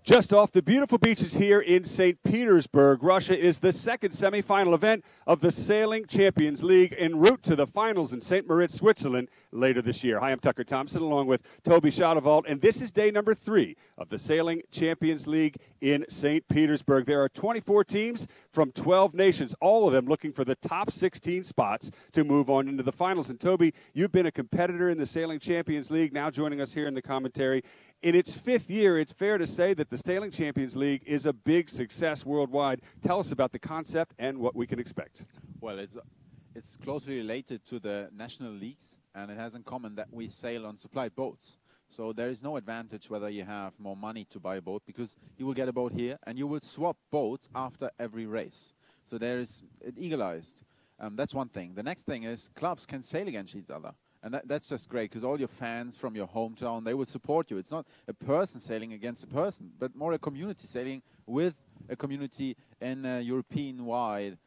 Just off the beautiful beaches here in St. Petersburg, Russia is the second semifinal event of the Sailing Champions League en route to the finals in St. Moritz, Switzerland later this year. Hi, I'm Tucker Thompson along with Toby Shadowvault, and this is day number 3 of the Sailing Champions League in St. Petersburg. There are 24 teams from 12 nations, all of them looking for the top 16 spots to move on into the finals. And Toby, you've been a competitor in the Sailing Champions League, now joining us here in the commentary. In its 5th year, it's fair to say that the Sailing Champions League is a big success worldwide. Tell us about the concept and what we can expect. Well, it's closely related to the national leagues, and it has in common that we sail on supplied boats. So there is no advantage whether you have more money to buy a boat, because you will get a boat here and you will swap boats after every race. So there is it egalized. That's one thing. The next thing is clubs can sail against each other. And that's just great, because all your fans from your hometown, they will support you. It's not a person sailing against a person, but more a community sailing with a community in a European-wide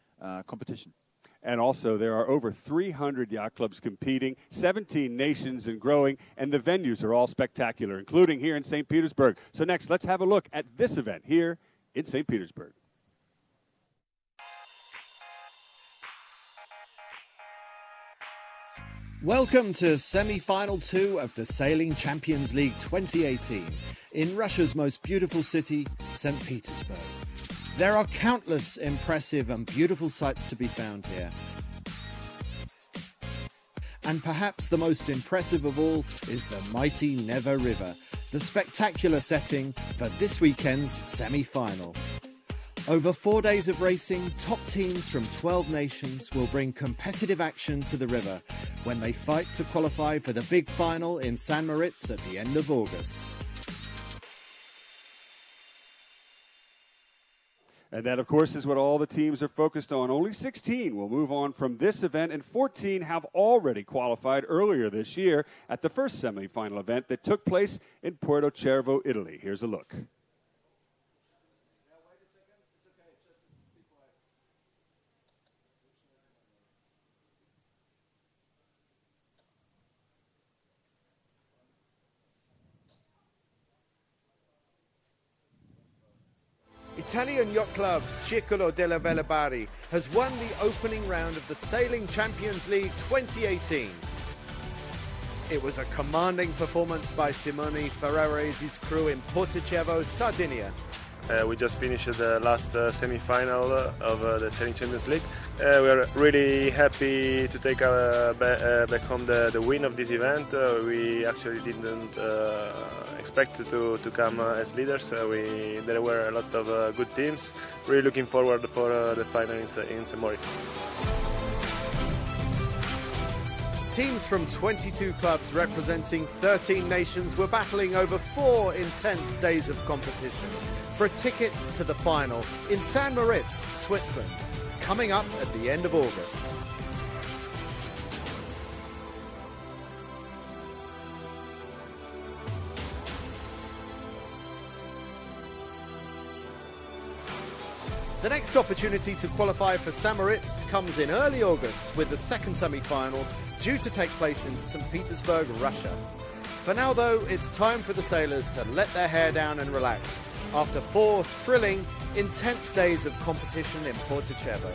competition. And also, there are over 300 yacht clubs competing, 17 nations and growing, and the venues are all spectacular, including here in St. Petersburg. So next, let's have a look at this event here in St. Petersburg. Welcome to Semi-Final 2 of the Sailing Champions League 2018 in Russia's most beautiful city, St. Petersburg. There are countless impressive and beautiful sights to be found here. And perhaps the most impressive of all is the mighty Neva River, the spectacular setting for this weekend's semi-final. Over 4 days of racing, top teams from 12 nations will bring competitive action to the river when they fight to qualify for the big final in St. Moritz at the end of August. And that, of course, is what all the teams are focused on. Only 16 will move on from this event, and 14 have already qualified earlier this year at the first semi-final event that took place in Porto Cervo, Italy. Here's a look. Italian yacht club Circolo della Vela Bari has won the opening round of the Sailing Champions League 2018. It was a commanding performance by Simone Ferrarese's crew in Porto Cervo, Sardinia. We just finished the last semi-final of the Sailing Champions League. We are really happy to take back home the win of this event. We actually didn't expect to come as leaders. There were a lot of good teams. Really looking forward for the final in St. Moritz. Teams from 22 clubs representing 13 nations were battling over 4 intense days of competition for a ticket to the final in St. Moritz, Switzerland, coming up at the end of August. The next opportunity to qualify for St. Moritz comes in early August, with the second semi-final due to take place in St. Petersburg, Russia. For now, though, it's time for the sailors to let their hair down and relax after 4 thrilling, intense days of competition in Porto Cervo.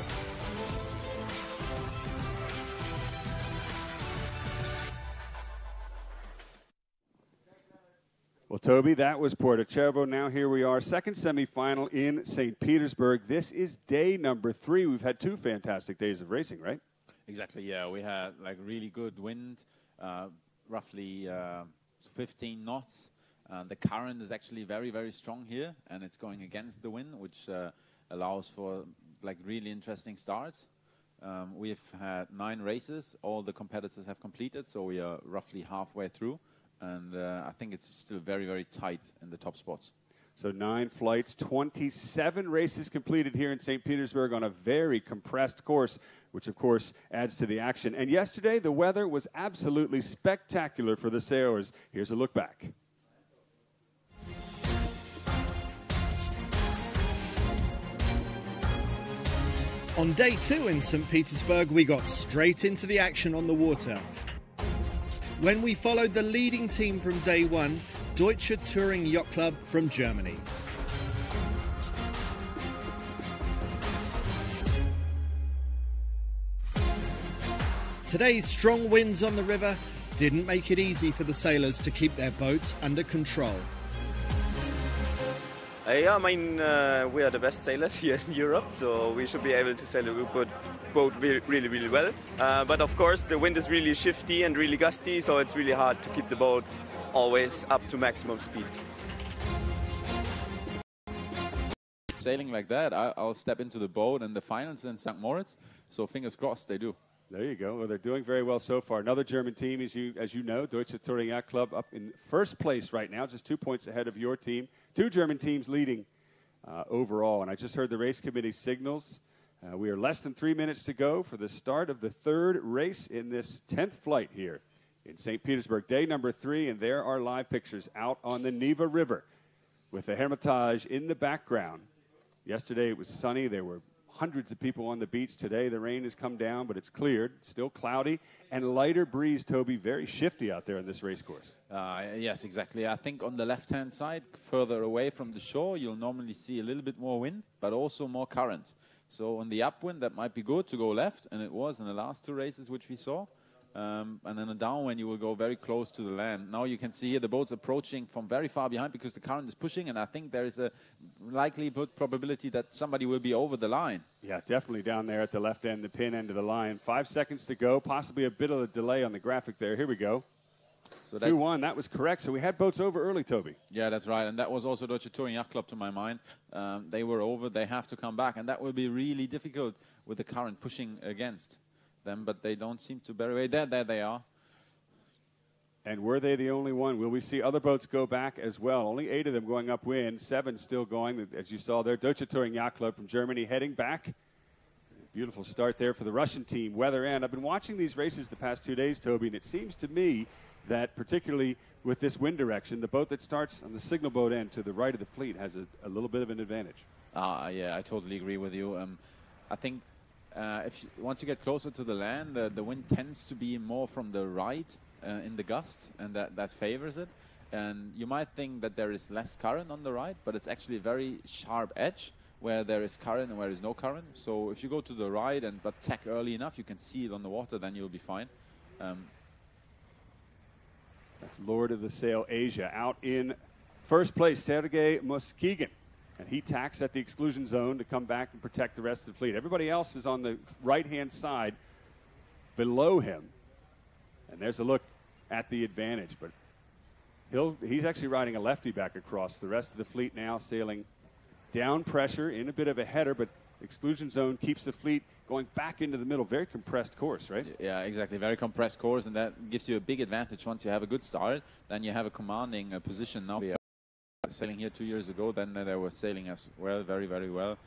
Well, Toby, that was Porto Cervo. Now here we are, second semifinal in St. Petersburg. This is day number 3. We've had 2 fantastic days of racing, right? Exactly, yeah. We had like really good wind, roughly 15 knots. The current is actually very, very strong here, and it's going against the wind, which allows for like really interesting starts. We've had 9 races. All the competitors have completed, so we are roughly halfway through. And I think it's still very, very tight in the top spots. So 9 flights, 27 races completed here in St. Petersburg on a very compressed course, which of course adds to the action. And yesterday, the weather was absolutely spectacular for the sailors. Here's a look back. On day 2 in St. Petersburg, we got straight into the action on the water, when we followed the leading team from day 1, Deutsche Touring Yacht Club from Germany. Today's strong winds on the river didn't make it easy for the sailors to keep their boats under control. Yeah, I mean, we are the best sailers here in Europe, so we should be able to sail a boat really, really well. But of course, the wind is really shifty and really gusty, so it's really hard to keep the boats always up to maximum speed. Sailing like that, I'll step into the boat in the finals in St. Moritz, so fingers crossed they do. There you go. Well, they're doing very well so far. Another German team, as you know, Deutsche Touring Yacht Club up in first place right now, just 2 points ahead of your team. Two German teams leading overall. And I just heard the race committee signals. We are less than 3 minutes to go for the start of the third race in this 10th flight here in St. Petersburg. Day number 3, and there are live pictures out on the Neva River with the Hermitage in the background. Yesterday it was sunny. There were hundreds of people on the beach. Today the rain has come down, but it's cleared. Still cloudy and lighter breeze, Toby. Very shifty out there on this race course. Yes, exactly. I think on the left-hand side, further away from the shore, you'll normally see a little bit more wind, but also more current. So on the upwind, that might be good to go left, and it was in the last 2 races which we saw. And then a downwind, you will go very close to the land. Now you can see here the boat's approaching from very far behind because the current is pushing, and I think there is a likelihood, probability that somebody will be over the line. Yeah, definitely down there at the left end, the pin end of the line. 5 seconds to go, possibly a bit of a delay on the graphic there. Here we go. So 2-1, that was correct. So we had boats over early, Toby. Yeah, that's right. And that was also Deutsche Touring Yacht Club to my mind. They were over, they have to come back, and that will be really difficult with the current pushing against them, but they don't seem to bear away. There they are. And were they the only one? Will we see other boats go back as well? Only 8 of them going upwind, 7 still going, as you saw there. Deutsche Touring Yacht Club from Germany heading back. Beautiful start there for the Russian team. Weather end. I've been watching these races the past 2 days, Toby, and it seems to me that particularly with this wind direction, the boat that starts on the signal boat end to the right of the fleet has a little bit of an advantage. Yeah, I totally agree with you. I think once you get closer to the land, the wind tends to be more from the right in the gusts, and that favors it. And you might think that there is less current on the right, but it's actually a very sharp edge where there is current and where there is no current. So if you go to the right but tack early enough, you can see it on the water, then you'll be fine. That's Lord of the Sail Asia out in first place, Sergei Muskegon. And he tacks at the exclusion zone to come back and protect the rest of the fleet. Everybody else is on the right-hand side below him. And there's a look at the advantage. But he's actually riding a lefty back across. The rest of the fleet now sailing down pressure in a bit of a header, but exclusion zone keeps the fleet going back into the middle. Very compressed course, right? Yeah, exactly. Very compressed course, and that gives you a big advantage once you have a good start. Then you have a commanding position now. Sailing here 2 years ago, then they were sailing as well, very, very well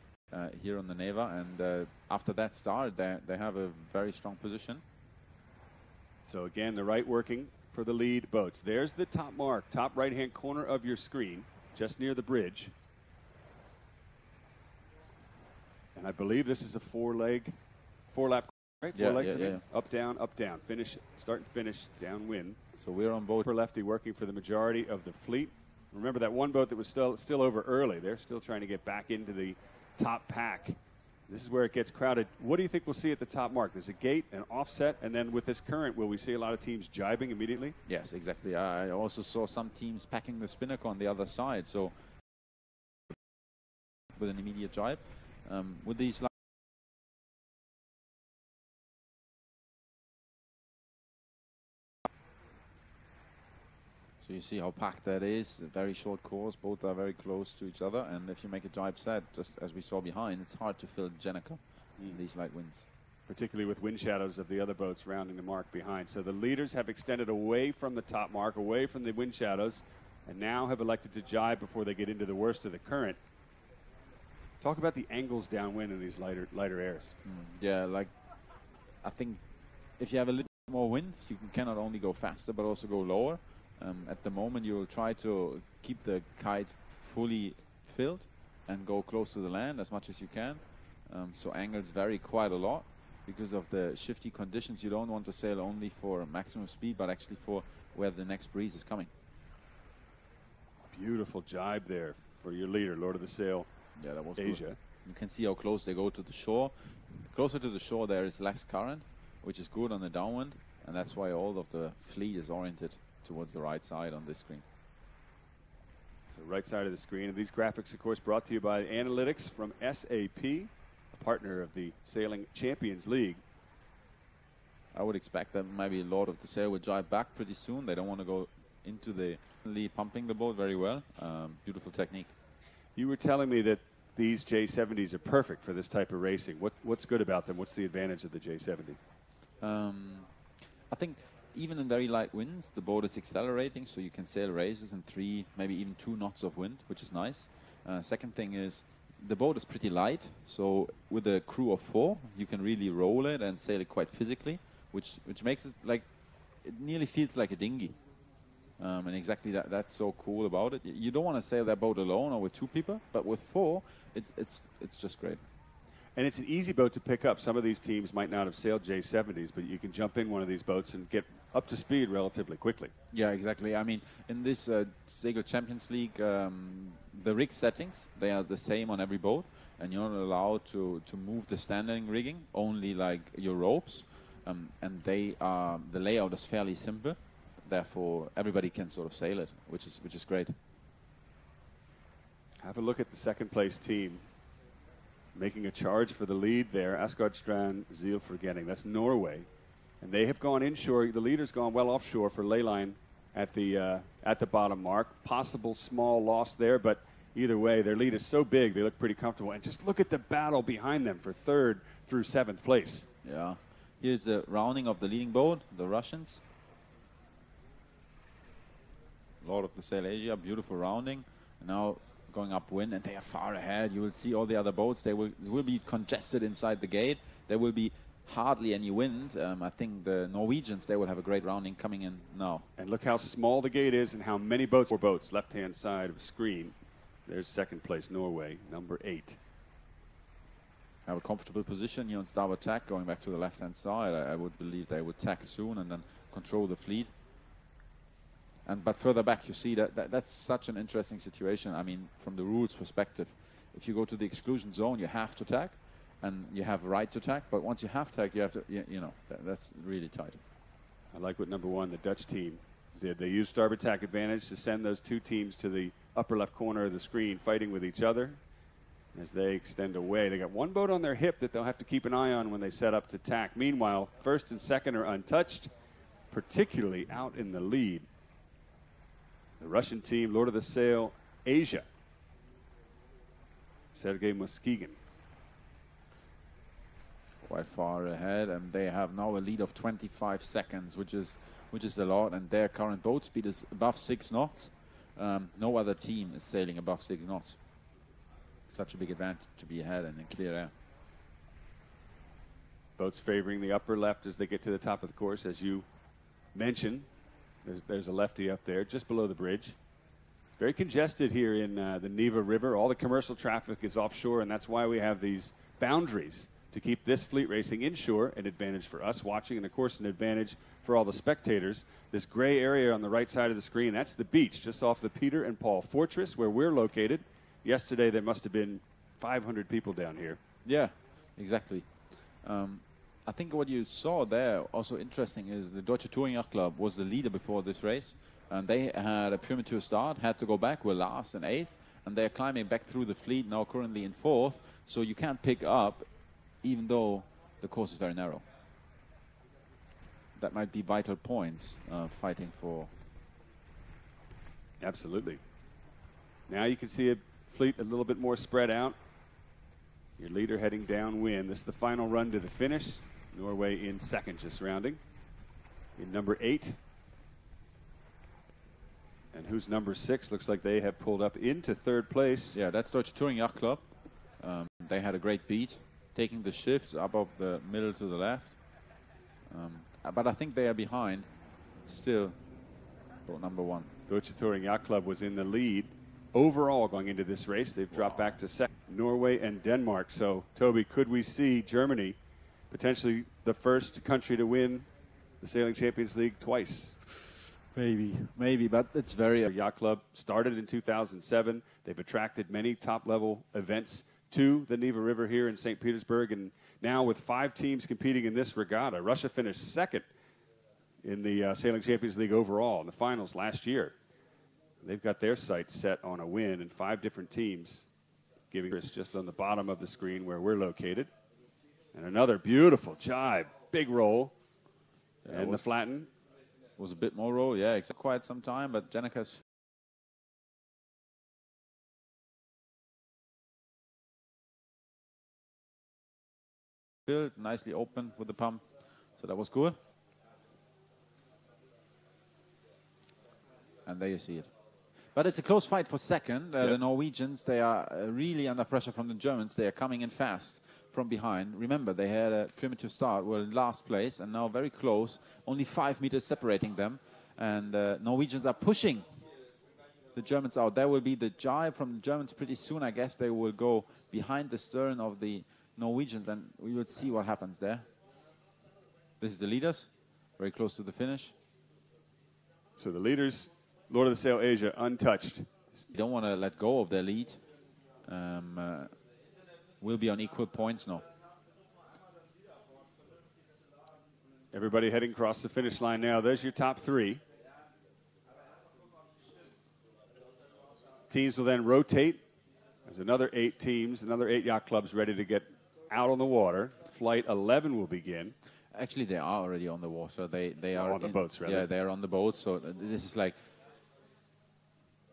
here on the Neva, and after that start, they have a very strong position. So again, the right working for the lead boats. There's the top mark, top right-hand corner of your screen, just near the bridge. And I believe this is a 4-lap, right? Yeah, 4 legs, yeah. up, down, finish, start and finish, downwind. So we're on boat for lefty working for the majority of the fleet. Remember that one boat that was still over early. They're still trying to get back into the top pack. This is where it gets crowded. What do you think we'll see at the top mark? There's a gate, an offset, and then with this current, will we see a lot of teams jibing immediately? Yes, exactly. I also saw some teams packing the spinnaker on the other side, so with an immediate jibe. With these So you see how packed that is, a very short course, both are very close to each other, and if you make a jibe set, just as we saw behind, it's hard to fill Jenica in these light winds. Particularly with wind shadows of the other boats rounding the mark behind. So the leaders have extended away from the top mark, away from the wind shadows, and now have elected to jibe before they get into the worst of the current. Talk about the angles downwind in these lighter airs. Yeah, like, I think if you have a little more wind, you cannot only go faster, but also go lower. At the moment, you will try to keep the kite fully filled and go close to the land as much as you can. So angles vary quite a lot because of the shifty conditions. You don't want to sail only for maximum speed, but actually for where the next breeze is coming. Beautiful jibe there for your leader, Lord of the Sail. Yeah, that was Asia. Good. You can see how close they go to the shore. Closer to the shore, there is less current, which is good on the downwind, and that's why all of the fleet is oriented towards the right side on this screen. So right side of the screen. And these graphics, of course, brought to you by Analytics from SAP, a partner of the Sailing Champions League. I would expect that maybe a lot of the sail will drive back pretty soon. They don't want to go into the lead, pumping the boat very well. Beautiful technique. You were telling me that these J70s are perfect for this type of racing. What's good about them? What's the advantage of the J70? I think even in very light winds, the boat is accelerating, so you can sail races in 3, maybe even 2 knots of wind, which is nice. Second thing is, the boat is pretty light, so with a crew of 4, you can really roll it and sail it quite physically, which makes it like, it nearly feels like a dinghy. And exactly that's so cool about it. You don't want to sail that boat alone or with 2 people, but with 4, it's just great. And it's an easy boat to pick up. Some of these teams might not have sailed J70s, but you can jump in one of these boats and get up to speed relatively quickly. Yeah, exactly. I mean, in this SCL Champions League, the rig settings, they are the same on every boat, and you're not allowed to move the standing rigging, only like your ropes, and the layout is fairly simple. Therefore, everybody can sort of sail it, which is great. Have a look at the second place team. Making a charge for the lead there, Asgard Strand Zielforgetting. That's Norway. And they have gone inshore. The leader's gone well offshore for Leyline at the bottom mark. Possible small loss there, but either way, their lead is so big, they look pretty comfortable. And just look at the battle behind them for 3rd through 7th place. Yeah. Here's the rounding of the leading boat, the Russians. Lord of the Sail Asia, beautiful rounding. And now going upwind, and they are far ahead. You will see all the other boats. They will be congested inside the gate. There will be hardly any wind. I think the Norwegians, they will have a great rounding coming in now. And look how small the gate is and how many boats. 4 boats, left-hand side of the screen. There's second place, Norway, number 8. Have a comfortable position here on starboard tack, going back to the left-hand side. I would believe they would tack soon and then control the fleet. But further back, you see that's such an interesting situation. I mean, from the rules perspective, if you go to the exclusion zone, you have to tack, and you have a right to tack. But once you have tacked, you have to, you know, that's really tight. I like what number 1, the Dutch team, did. They used starboard tack advantage to send those 2 teams to the upper left corner of the screen, fighting with each other. As they extend away, they got 1 boat on their hip that they'll have to keep an eye on when they set up to tack. Meanwhile, 1st and 2nd are untouched, particularly out in the lead. The Russian team, Lord of the Sail Asia, Sergei Muskegon. Quite far ahead, and they have now a lead of 25 seconds, which is a lot, and their current boat speed is above 6 knots. No other team is sailing above 6 knots. Such a big advantage to be ahead and in clear air. Boats favoring the upper left as they get to the top of the course, as you mentioned. There's a lefty up there, just below the bridge. Very congested here in the Neva River. All the commercial traffic is offshore, and that's why we have these boundaries to keep this fleet racing inshore. An advantage for us watching, and of course an advantage for all the spectators. This gray area on the right side of the screen, that's the beach just off the Peter and Paul Fortress where we're located. Yesterday there must have been 500 people down here. Yeah, exactly. I think what you saw there, also interesting, is the Deutsche Touring Yacht Club was the leader before this race. And they had a premature start, had to go back, were last and 8th. And they're climbing back through the fleet, now currently in 4th. So you can't pick up, even though the course is very narrow. That might be vital points fighting for. Absolutely. Now you can see a fleet a little bit more spread out. Your leader heading downwind. This is the final run to the finish. Norway in 2nd, just rounding. In number 8. And who's number 6? Looks like they have pulled up into 3rd place. Yeah, that's Deutsche Touring Yacht Club. They had a great beat, taking the shifts up of the middle to the left. But I think they are behind still. Boat number 1. Deutsche Touring Yacht Club was in the lead overall going into this race. They've dropped back to 2nd. Norway and Denmark. So, Toby, could we see Germany potentially the first country to win the Sailing Champions League twice? Maybe, but it's very. Yacht Club started in 2007. They've attracted many top-level events to the Neva River here in St. Petersburg. And now with 5 teams competing in this regatta, Russia finished second in the Sailing Champions League overall in the finals last year. They've got their sights set on a win, and 5 different teams giving us just on the bottom of the screen where we're located. And another beautiful jibe, big roll, and the flatten. Was a bit more roll, yeah, it's quite some time, but Janika's built nicely open with the pump, so that was good. And there you see it. But it's a close fight for second. The Norwegians, they are really under pressure from the Germans. They are coming in fast from behind. Remember, they had a primitive start, were in last place, and now very close, only 5 meters separating them. And Norwegians are pushing the Germans out. There will be the jibe from the Germans pretty soon. I guess they will go behind the stern of the Norwegians, and we will see what happens there. This is the leaders, very close to the finish. So the leaders, Lord of the Sail Asia, untouched. You don't want to let go of their lead. Will be on equal points now. Everybody heading across the finish line now. There's your top 3. Teams will then rotate. There's another 8 teams, another 8 yacht clubs ready to get out on the water. Flight 11 will begin. Actually, they are already on the water. They are on the boats, rather. Yeah, they are on the boats. So this is like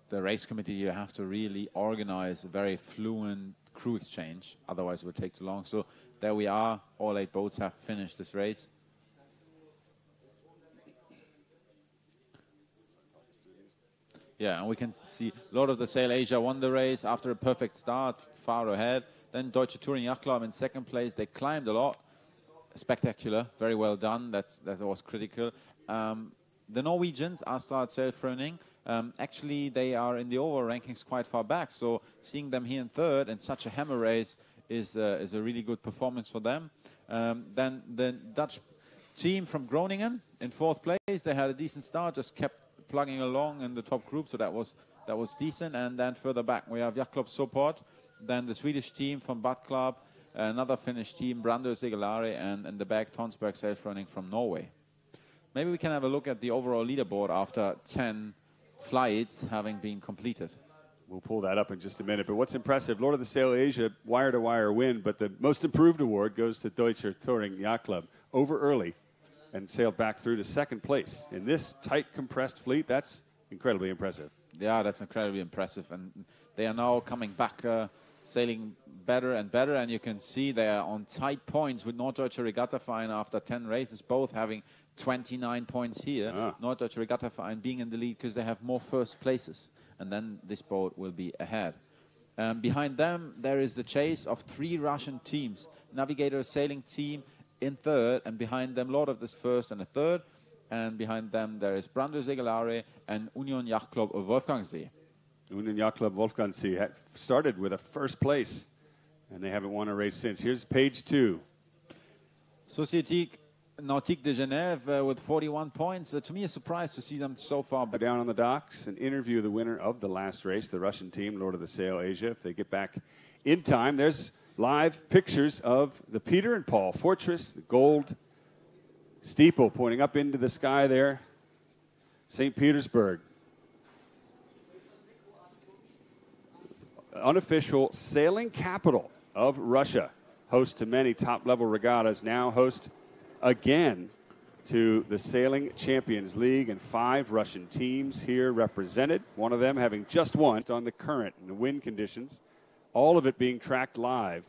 the race committee. You have to really organize a very fluent crew exchange. Otherwise, it would take too long. So there we are. All 8 boats have finished this race. Yeah, and we can see Lord of the Sail Asia won the race after a perfect start, far ahead. Then Deutsche Touring Yacht Club in second place. They climbed a lot. Spectacular, very well done. That was critical. The Norwegians are start sail-froning. Actually, they are in the overall rankings quite far back. So seeing them here in third in such a hammer race is a really good performance for them. Then the Dutch team from Groningen in fourth place. They had a decent start, just kept plugging along in the top group, so that was decent. And then further back we have Yacht Club Sopot, then the Swedish team from Bad Club, another Finnish team, Brando Segelari, and in the back Tonsberg Sail-Froning from Norway. Maybe we can have a look at the overall leaderboard after 10 flights having been completed. We'll pull that up in just a minute. But what's impressive, Lord of the Sail Asia, wire-to-wire win, but the most improved award goes to Deutsche Touring Yacht Club. Over early and sailed back through to second place. In this tight, compressed fleet, that's incredibly impressive. Yeah, that's incredibly impressive. And they are now coming back, sailing better and better. And you can see they are on tight points with Norddeutsche Regattaverein after 10 races, both having 29 points here. Norddeutsche Regattaverein being in the lead because they have more first places. And then this boat will be ahead. Behind them, there is the chase of 3 Russian teams. Navigator Sailing Team in third, and behind them Lord of this first and a third, and behind them there is Brando Segelari and Union Yacht Club of Wolfgangsee. Union Yacht Club Wolfgangsee had started with a first place, and they haven't won a race since. Here's page 2. Société Nautique de Genève with 41 points. To me, a surprise to see them so far. But down on the docks and interview the winner of the last race, the Russian team, Lord of the Sail Asia, if they get back in time. There's live pictures of the Peter and Paul Fortress, the gold steeple pointing up into the sky there, St. Petersburg. Unofficial sailing capital of Russia, host to many top-level regattas, now host again to the Sailing Champions League, and 5 Russian teams here represented, one of them having just won on the current and the wind conditions. All of it being tracked live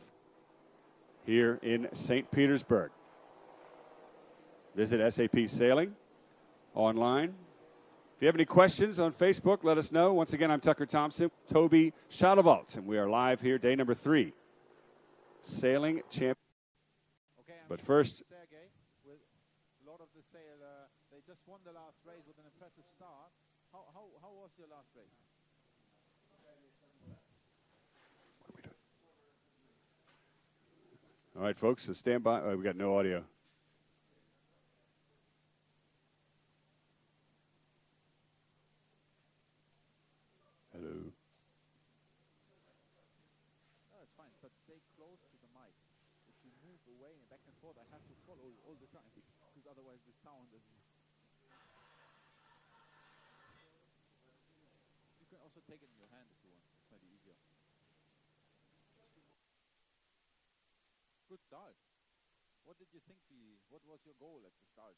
here in St. Petersburg. Visit SAP Sailing online. If you have any questions on Facebook, let us know. Once again, I'm Tucker Thompson, Toby Shadowalt, and we are live here, day number 3. Sailing Champ. Okay, but first, Sergey, with Lord of the Sail, they just won the last race with an impressive start. How was your last race? All right, folks, so stand by. Oh, we got no audio. Hello. No, it's fine, but away and back and forth. I have to follow you all the time because otherwise the sound is. You can also take it in your hand if you want. It's maybe easier. Good start. What did you think? What was your goal at the start?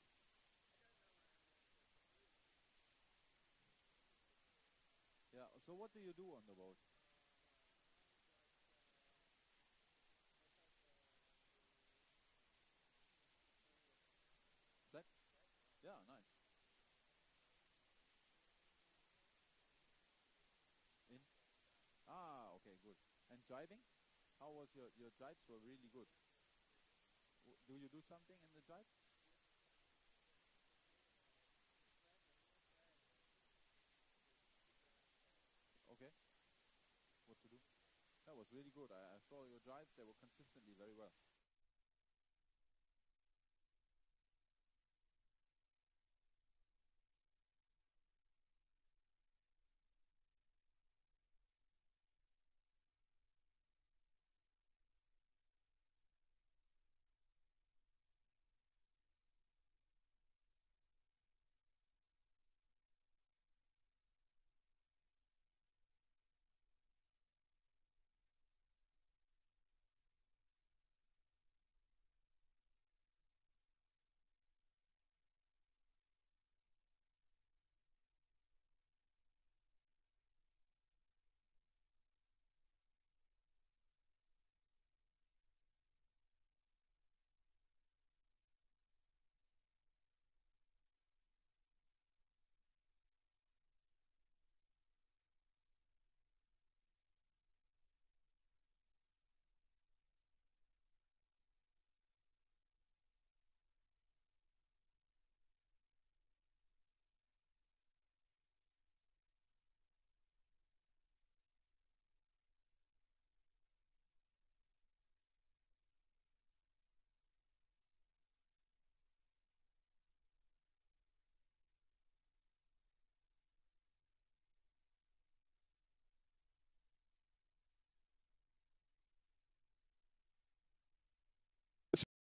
Yeah. So what do you do on the boat? Flat? Yeah, nice. In? Ah, okay, good. And driving? How was your drives were really good. Do you do something in the drive? Okay. What to do? That was really good. I saw your drives. They were consistently very well.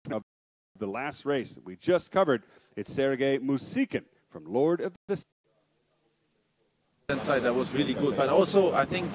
Of the last race that we just covered, it's Sergei Musikin from Lord of the Inside that was really good, but also I think